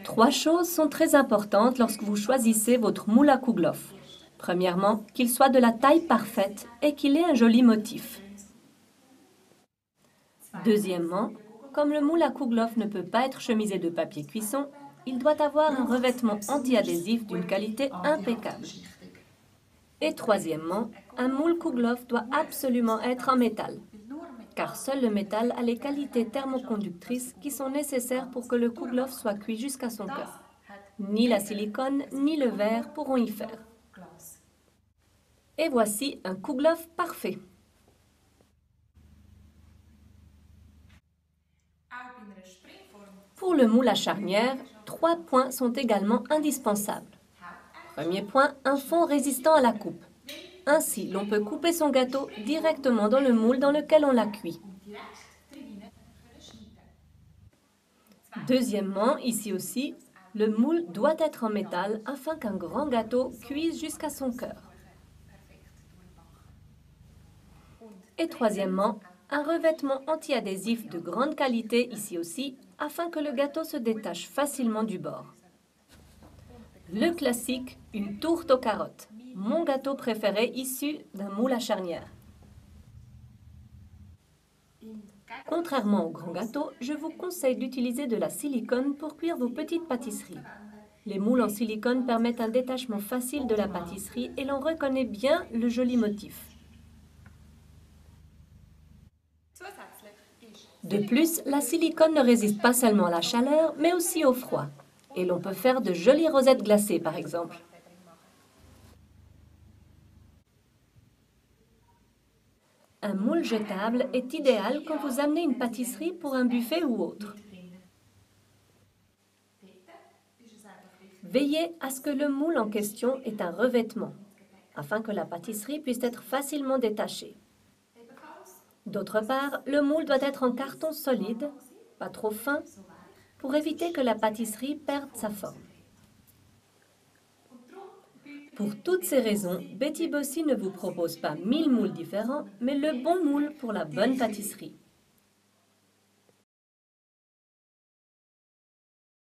Trois choses sont très importantes lorsque vous choisissez votre moule à kouglof. Premièrement, qu'il soit de la taille parfaite et qu'il ait un joli motif. Deuxièmement, comme le moule à kouglof ne peut pas être chemisé de papier cuisson, il doit avoir un revêtement anti-adhésif d'une qualité impeccable. Et troisièmement, un moule kouglof doit absolument être en métal, car seul le métal a les qualités thermoconductrices qui sont nécessaires pour que le kouglof soit cuit jusqu'à son cœur. Ni la silicone ni le verre pourront y faire. Et voici un kouglof parfait. Pour le moule à charnière, 3 points sont également indispensables. Premier point, un fond résistant à la coupe. Ainsi, l'on peut couper son gâteau directement dans le moule dans lequel on l'a cuit. Deuxièmement, ici aussi, le moule doit être en métal afin qu'un grand gâteau cuise jusqu'à son cœur. Et troisièmement, un revêtement anti-adhésif de grande qualité ici aussi, afin que le gâteau se détache facilement du bord. Le classique, une tourte aux carottes, mon gâteau préféré issu d'un moule à charnière. Contrairement au grand gâteau, je vous conseille d'utiliser de la silicone pour cuire vos petites pâtisseries. Les moules en silicone permettent un détachement facile de la pâtisserie et l'on reconnaît bien le joli motif. De plus, la silicone ne résiste pas seulement à la chaleur, mais aussi au froid. Et l'on peut faire de jolies rosettes glacées, par exemple. Un moule jetable est idéal quand vous amenez une pâtisserie pour un buffet ou autre. Veillez à ce que le moule en question ait un revêtement, afin que la pâtisserie puisse être facilement détachée. D'autre part, le moule doit être en carton solide, pas trop fin, pour éviter que la pâtisserie perde sa forme. Pour toutes ces raisons, Betty Bossy ne vous propose pas 1000 moules différents, mais le bon moule pour la bonne pâtisserie.